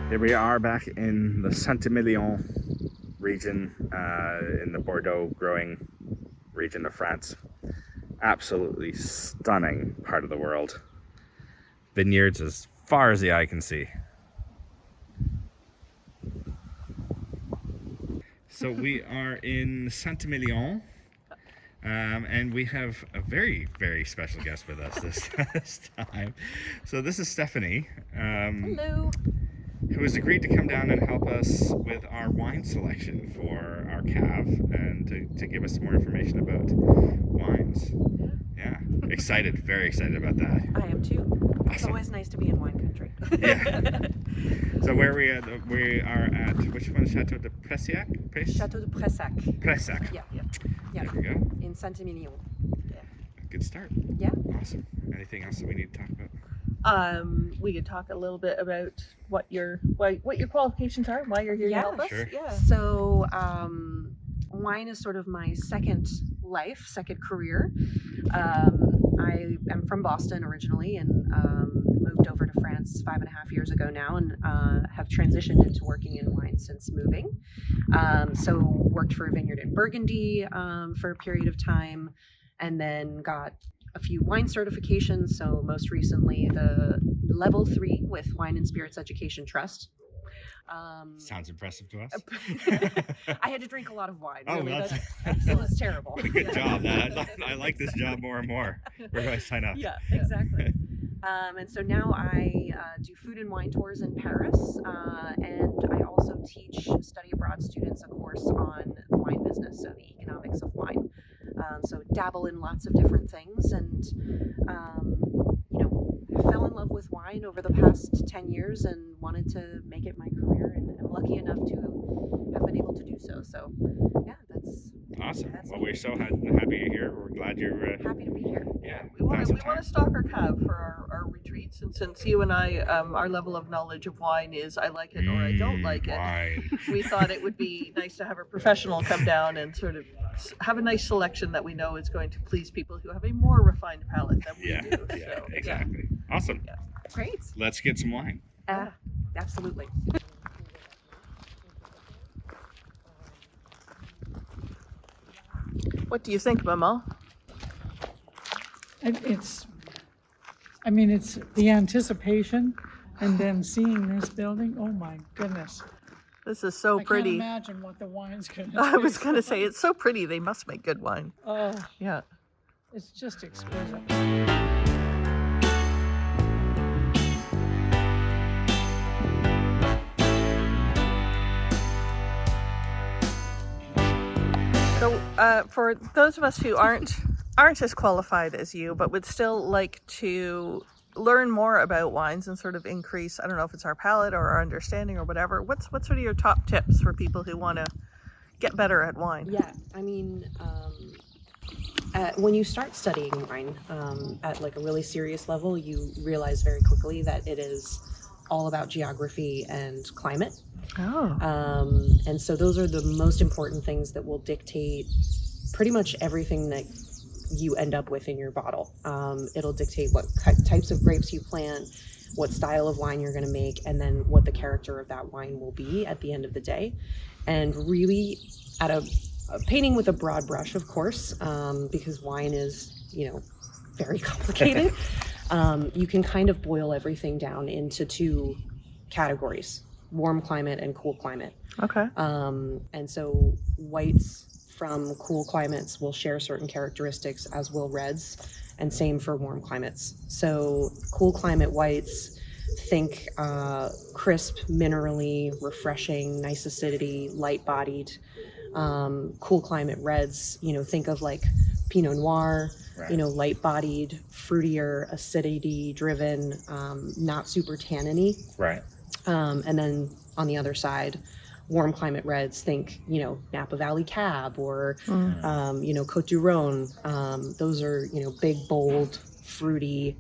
Here we are back in the Saint-Émilion region, in the Bordeaux growing region of France. Absolutely stunning part of the world. Vineyards as far as the eye can see. So we are in Saint-Émilion, and we have a very, very special guest with us this time. So this is Stephanie. Hello. Who has agreed to come down and help us with our wine selection for our cave and to give us some more information about wines. Yeah, excited, very excited about that. I am too. Awesome. It's always nice to be in wine country. Yeah. So where we are at which one? Château de Pressac? Château de Pressac. Pressac. Yeah. There we go. In Saint-Émilion. Yeah. Good start. Yeah. Awesome. Anything else that we need to talk about? We could talk a little bit about what your qualifications are, why you're here to help us. Sure. Yeah. So, wine is sort of my second life, second career. I am from Boston originally and moved over to France 5.5 years ago now, and have transitioned into working in wine since moving. So worked for a vineyard in Burgundy for a period of time, and then got a few wine certifications. So most recently the level 3 with Wine and Spirits Education Trust. Sounds impressive to us. I had to drink a lot of wine. Oh, Really. well, It was terrible. What a good job. I like this job more and more. Where do I sign up? Yeah, exactly. And so now I do food and wine tours in Paris, and I also teach study abroad students a course on the wine business, so the economics of wine. So dabble in lots of different things, and fell in love with wine over the past 10 years and wanted to make it my career, and I'm lucky enough to have been able to do so. So yeah, that's Awesome. That's Well, me. we're so happy you're here. We're glad you're happy to be here. yeah. We want found to some time. stock our cab for our retreats, and since you and I, our level of knowledge of wine is I like it or I don't like it, Wine. we thought it would be nice to have a professional come down and sort of have a nice selection that we know is going to please people who have a more refined palate than we Yeah, do. yeah, So, exactly. Awesome. Yeah. Great. Let's get some wine. Absolutely. What do you think, Mama? It's the anticipation, and then seeing this building. Oh my goodness! This is so I pretty. can't imagine what the wine's gonna. I was taste going to like. say, it's so pretty. They must make good wine. Oh, Yeah. it's just exquisite. So, for those of us who aren't as qualified as you, but would still like to learn more about wines and sort of increase, I don't know if it's our palate or our understanding or whatever, what's sort of your top tips for people who want to get better at wine? Yeah, I mean, when you start studying wine at like a really serious level, you realize very quickly that it is all about geography and climate. Oh. And so those are the most important things that will dictate pretty much everything that you end up with in your bottle. It'll dictate what types of grapes you plant, what style of wine you're going to make, and then what the character of that wine will be at the end of the day. And really, at a painting with a broad brush, of course, because wine is, very complicated. You can kind of boil everything down into 2 categories: warm climate and cool climate. Okay. And so whites from cool climates will share certain characteristics, as will reds, and same for warm climates. So cool climate whites, think crisp, minerally, refreshing, nice acidity, light-bodied. Cool climate reds, think of like Pinot Noir, Right. Light-bodied, fruitier, acidity-driven, not super tanniny. Right. And then on the other side, warm climate reds, think, Napa Valley Cab or, Côte du Rhône. Those are, big, bold, fruity,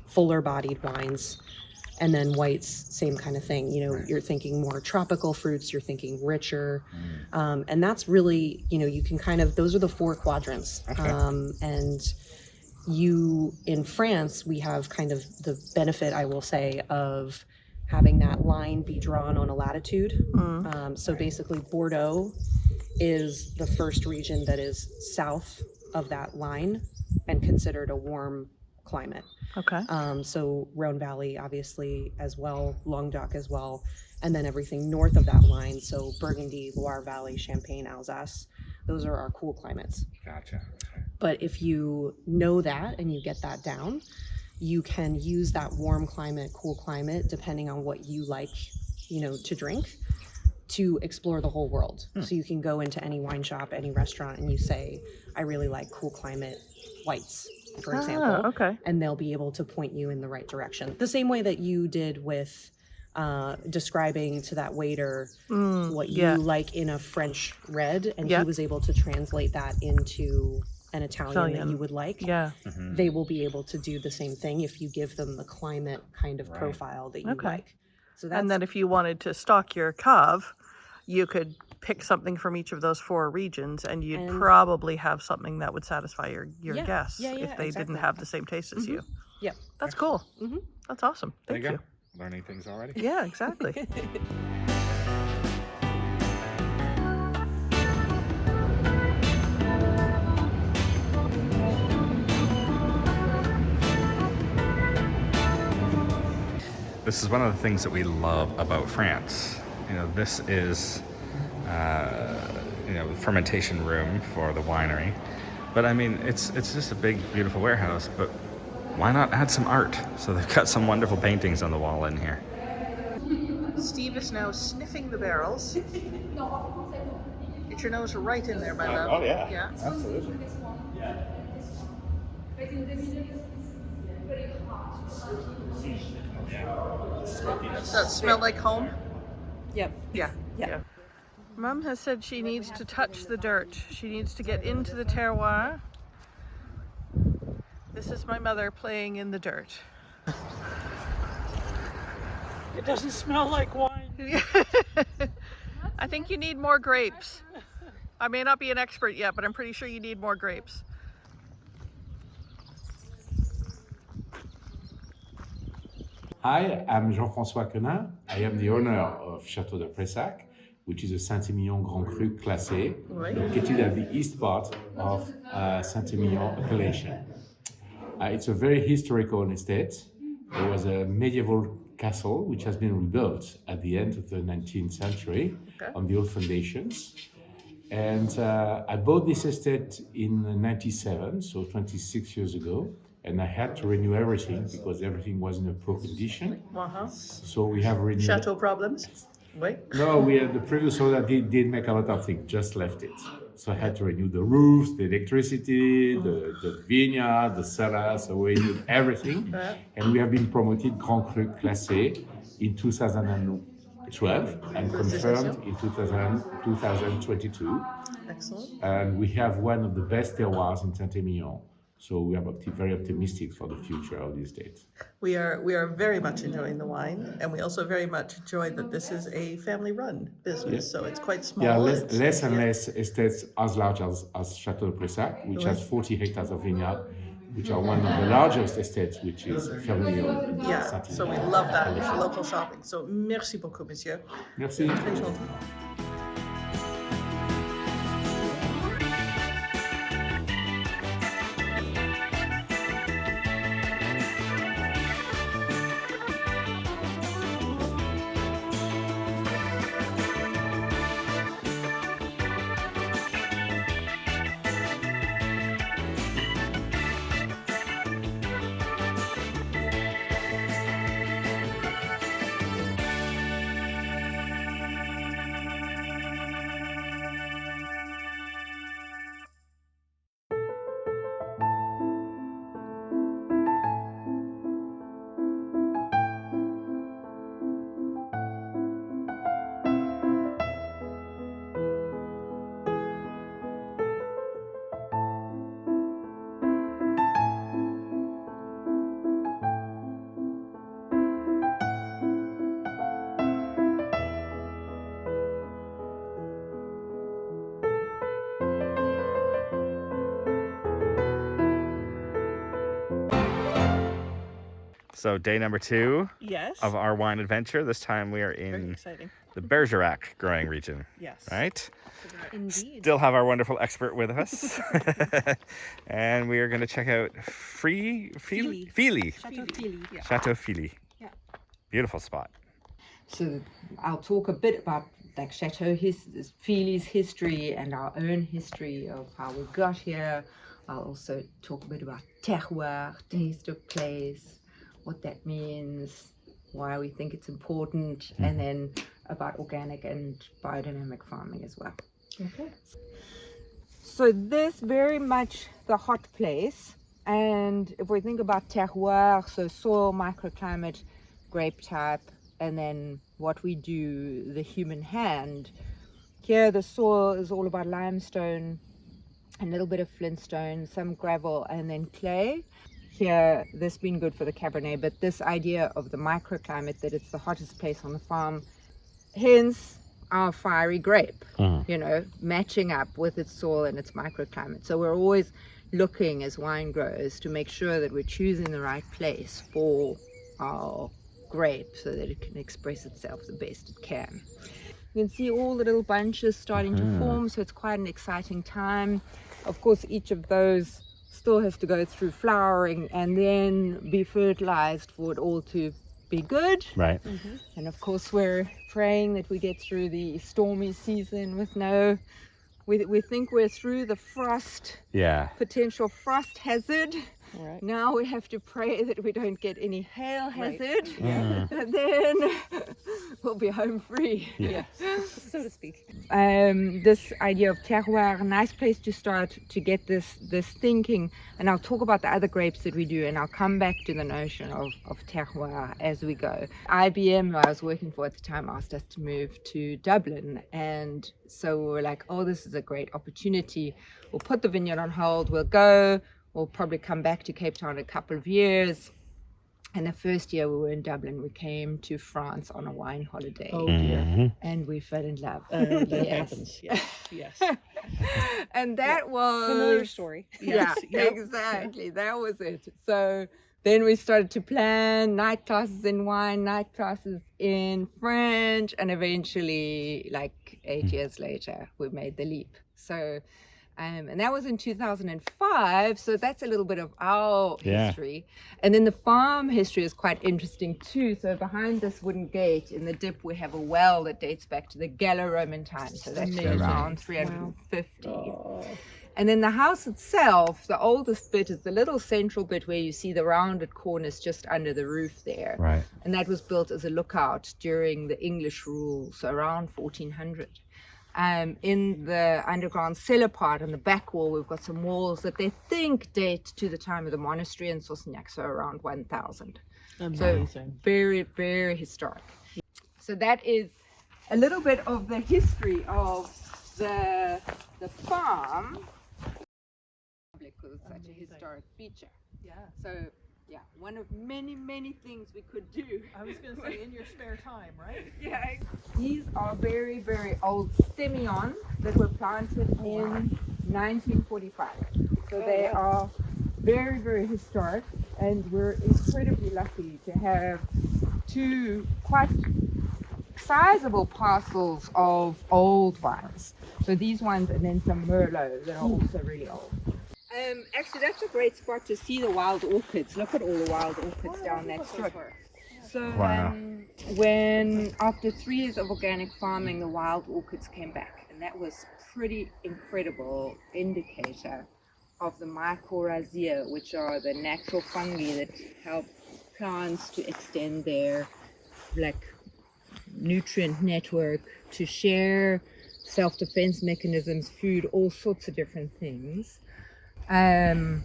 fuller bodied wines. And then whites, same kind of thing. You're thinking more tropical fruits, you're thinking richer. And that's really, you can kind of, those are the 4 quadrants. Okay. And in France, we have kind of the benefit, I will say, of having that line be drawn on a latitude. So basically Bordeaux is the first region that is south of that line and considered a warm climate. Okay. So Rhone Valley, obviously, as well, Languedoc as well, and then everything north of that line. So Burgundy, Loire Valley, Champagne, Alsace, those are our cool climates. Gotcha. But if you know that and you get that down, you can use that warm climate, cool climate, depending on what you like, to drink, to explore the whole world. So you can go into any wine shop, any restaurant, and you say, I really like cool climate whites, for example. Okay. And they'll be able to point you in the right direction. The same way that you did with describing to that waiter what you like in a French red, and he was able to translate that into an Italian that you would like. Yeah. They will be able to do the same thing if you give them the climate kind of profile that you like. So that's, And then if you wanted to stock your cave, you could pick something from each of those 4 regions, and you'd probably have something that would satisfy your guests if they didn't have the same taste as you. Yep. That's cool. That's awesome. There Thank you you. go. Learning things already. Yeah, exactly. This is one of the things that we love about France. This is, fermentation room for the winery. But I mean, it's just a big, beautiful warehouse, but why not add some art? So they've got some wonderful paintings on the wall in here. Steve is now sniffing the barrels. Get your nose right in there, my love. Oh, yeah. Yeah. Absolutely. Does that smell like home? Yep. Yeah. Yeah. Mum has said she needs to touch the dirt. She needs to get into the terroir. This is my mother playing in the dirt. It doesn't smell like wine. I think you need more grapes. I may not be an expert yet, but I'm pretty sure you need more grapes. Hi, I'm Jean-François Quenin. I am the owner of Château de Pressac, which is a Saint-Émilion Grand Cru Classé, located at the east part of Saint-Émilion appellation. It's a very historical estate. There was a medieval castle which has been rebuilt at the end of the 19th century on the old foundations. And I bought this estate in 97, so 26 years ago. And I had to renew everything because everything was in a poor condition. So we have renewed. Chateau problems? Wait. No, we had the previous owner did make a lot of things, just left it. So I had to renew the roofs, the electricity, the vineyard, the cellar. So we renewed everything. And we have been promoted Grand Cru Classé in 2012 and confirmed in 2022. Excellent. And we have one of the best terroirs in Saint-Émilion. So we are very optimistic for the future of the estate. We are very much enjoying the wine, and we also very much enjoy that this is a family-run business, so it's quite small. Yeah, less and less estates as large as Château de Pressac, which has 40 hectares of vineyard, which are one of the largest estates, which is family-owned. Yeah, so we love that for local shopping. So merci beaucoup, monsieur. Merci. Très gentil. So day number 2 Yes. of our wine adventure. This time we are Very in exciting. the Bergerac growing region, Yes. right? Indeed. Still have our wonderful expert with us. And we are going to check out Fili? Chateau Fili. Yeah. Chateau Fili. Yeah. Beautiful spot. So I'll talk a bit about like Fili's history and our own history of how we got here. I'll also talk a bit about terroir, taste of place, what that means, why we think it's important, and then about organic and biodynamic farming as well. Okay. So this very much the hot place. And if we think about terroir, so soil, microclimate, grape type, and then what we do, the human hand. Here the soil is all about limestone, a little bit of flintstone, some gravel, and then clay. Here, this been good for the Cabernet, but this idea of the microclimate, that it's the hottest place on the farm, hence our fiery grape, you know, matching up with its soil and its microclimate. So we're always looking as wine growers to make sure that we're choosing the right place for our grape so that it can express itself the best it can. You can see all the little bunches starting to form, so it's quite an exciting time. Of course, each of those still has to go through flowering and then be fertilized for it all to be good. Right. And of course, we're praying that we get through the stormy season with no, we think we're through the frost, Yeah. potential frost hazard. Right. Now we have to pray that we don't get any hail Right. hazard, and then we'll be home free. Yeah. So to speak. This idea of terroir, a nice place to start to get this thinking, and I'll talk about the other grapes that we do, and I'll come back to the notion of terroir as we go. IBM, who I was working for at the time, asked us to move to Dublin, and so we were like, oh, this is a great opportunity. We'll put the vineyard on hold, we'll go. We'll probably come back to Cape Town in a couple of years. And the first year we were in Dublin, we came to France on a wine holiday. Oh dear. And we fell in love. That Yes. happens. Yes. Yes. And that was... Familiar story. Yeah, Yes. Yep. exactly. That was it. So then we started to plan night classes in wine, night classes in French, and eventually, like 8 years later, we made the leap. So... and that was in 2005, so that's a little bit of our history. And then the farm history is quite interesting too. So behind this wooden gate in the dip, we have a well that dates back to the Gallo-Roman time. So that's around 350. Oh. And then the house itself, the oldest bit is the little central bit where you see the rounded corners just under the roof there. Right. And that was built as a lookout during the English rule, so around 1400. In the underground cellar part on the back wall, we've got some walls that they think date to the time of the monastery in Saussignac, so around 1000. Amazing. So very, very historic. So that is a little bit of the history of the farm, because it's such a historic feature. Yeah. So yeah, one of many, many things we could do. I was going to say in your spare time, right? Yeah. These are very, very old Semillons that were planted in 1945. So they are very, very historic, and we're incredibly lucky to have two quite sizable parcels of old wines. So these ones, and then some Merlot that are also really old. Actually, that's a great spot to see the wild orchids. Look at all the wild orchids down that strip. So Wow. when after 3 years of organic farming, the wild orchids came back, and that was pretty incredible indicator of the mycorrhizae, which are the natural fungi that help plants to extend their nutrient network, to share self-defense mechanisms, food, all sorts of different things. And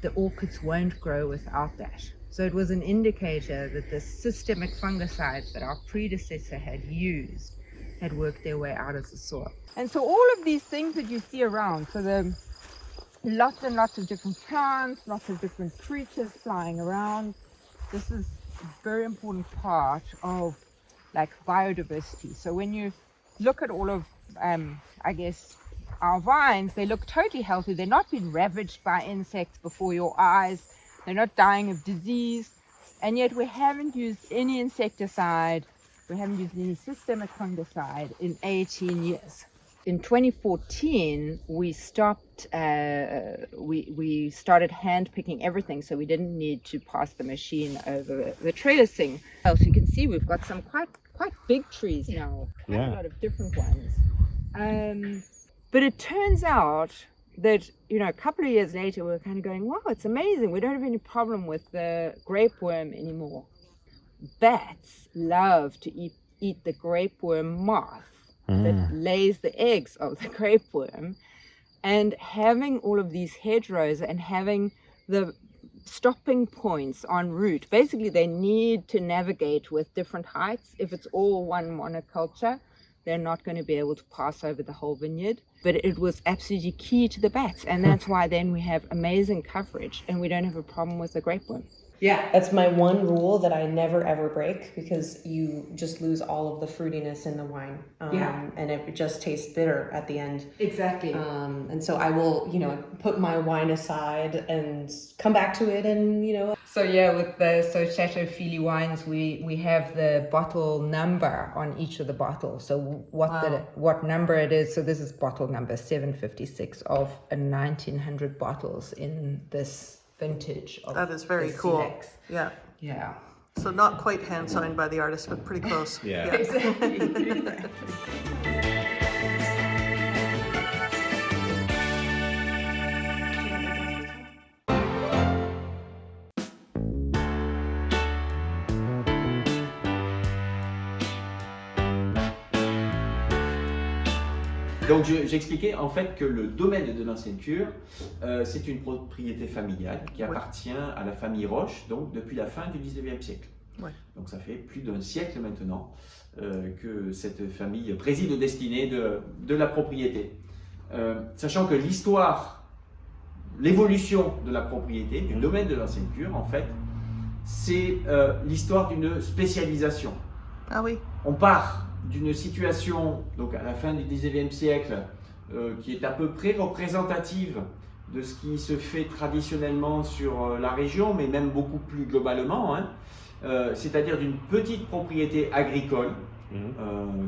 the orchids won't grow without that. So it was an indicator that the systemic fungicides that our predecessor had used had worked their way out of the soil. And so all of these things that you see around, so the lots and lots of different plants, lots of different creatures flying around, this is a very important part of biodiversity. So when you look at all of, our vines, they look totally healthy. They're not being ravaged by insects before your eyes. They're not dying of disease. And yet we haven't used any insecticide, we haven't used any systemic fungicide in 18 years. In 2014, we stopped, we started hand picking everything, so we didn't need to pass the machine over the trellising. As you can see, we've got some quite big trees now, quite a lot of different ones. But it turns out that, you know, a couple of years later, we're kind of going, wow, it's amazing. We don't have any problem with the grape worm anymore. Bats love to eat the grape worm moth that lays the eggs of the grape worm. And having all of these hedgerows and having the stopping points en route, basically they need to navigate with different heights. If it's all one monoculture, they're not going to be able to pass over the whole vineyard. But it was absolutely key to the bats, and that's why then we have amazing coverage and we don't have a problem with the grape worm. Yeah, that's my one rule that I never ever break, because you just lose all of the fruitiness in the wine. And it just tastes bitter at the end. Exactly. And so I will, you know, put my wine aside and come back to it, and, you know. So yeah, with the Chateau Philly wines, we have the bottle number on each of the bottles. So what number it is. So this is bottle number 756 of 1900 bottles in this vintage. That is very cool. Silex. Yeah. Yeah. So not quite hand signed by the artist, but pretty close. Yeah. Exactly. Donc j'expliquais en fait que le domaine de l'ancienne cure, c'est une propriété familiale qui appartient à la famille Roche, donc depuis la fin du 19e siècle. Ouais. Donc ça fait plus d'un siècle maintenant que cette famille préside aux destinées de la propriété. Sachant que l'histoire, l'évolution de la propriété, du domaine de l'ancienne cure, en fait, c'est l'histoire d'une spécialisation. Ah oui. On part d'une situation, donc à la fin du 19e siècle, qui est à peu près représentative de ce qui se fait traditionnellement sur la région, mais même beaucoup plus globalement, hein, c'est-à-dire d'une petite propriété agricole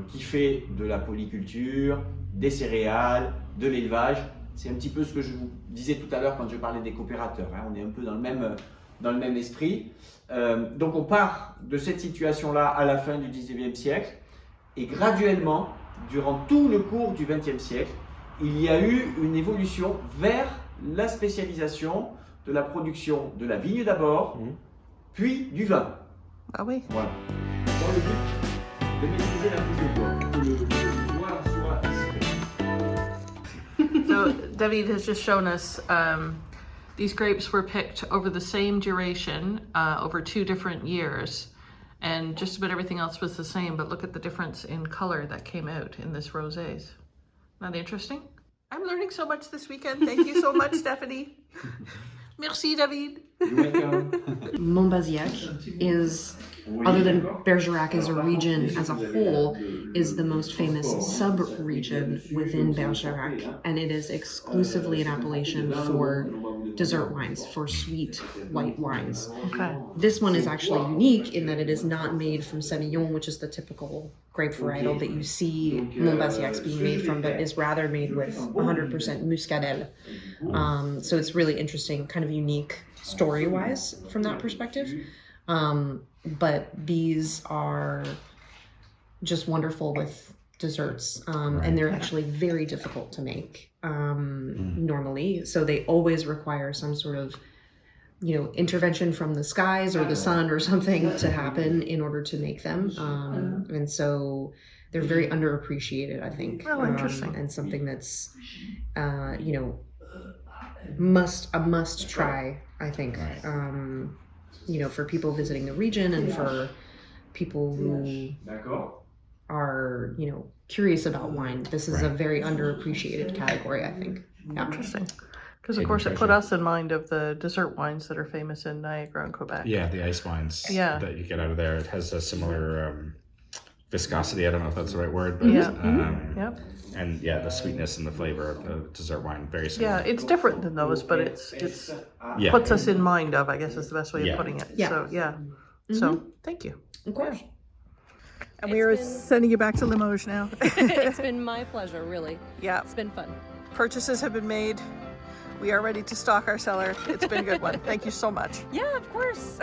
qui fait de la polyculture, des céréales, de l'élevage. C'est un petit peu ce que je vous disais tout à l'heure quand je parlais des coopérateurs, hein. On est un peu dans le même esprit. Donc on part de cette situation-là à la fin du 19e siècle, et graduellement, durant tout le cours du XXe siècle, il y a eu une évolution vers la spécialisation de la production de la vigne d'abord, puis du vin. Ah oui. Voilà. Dans le but de maîtriser la prise de bois, que le bois soit discret. So David has just shown us these grapes were picked over the same duration, over 2 different years. And just about everything else was the same, but look at the difference in color that came out in this rosés. Not interesting? I'm learning so much this weekend. Thank you so much, Stephanie. Merci, David. You're welcome. Montbazillac is, other than Bergerac as a region as a whole, is the most famous sub-region within Bergerac, and it is exclusively an appellation for dessert wines, for sweet white wines. Okay. This one is actually unique in that it is not made from Saint-Émilion, which is the typical grape varietal that you see Montbazillacs being made from, but is rather made with 100% muscadelle. So it's really interesting, kind of unique story-wise from that perspective. But these are just wonderful with desserts, and they're actually very difficult to make normally. So they always require some sort of, you know, intervention from the skies or the sun or something to happen in order to make them. And so they're very underappreciated, I think. Oh, interesting. And something that's, you know, a must try, I think. You know, for people visiting the region and for people who are, you know, curious about wine. This is a very underappreciated category, I think. Yeah. Interesting. Because of course it put us in mind of the dessert wines that are famous in Niagara and Quebec. Yeah, the ice wines Yeah. that you get out of there. It has a similar viscosity. I don't know if that's the right word, but Yeah. Yep. and yeah, the sweetness and the flavor of the dessert wine very similar. Yeah, it's different than those, but it's Yeah. puts us in mind of, I guess is the best way Yeah. of putting it. Yeah. So yeah. So thank you. Of course. And we are sending you back to Limoges now. It's been my pleasure, really. Yeah. It's been fun. Purchases have been made. We are ready to stock our cellar. It's been a good one. Thank you so much. Yeah, of course.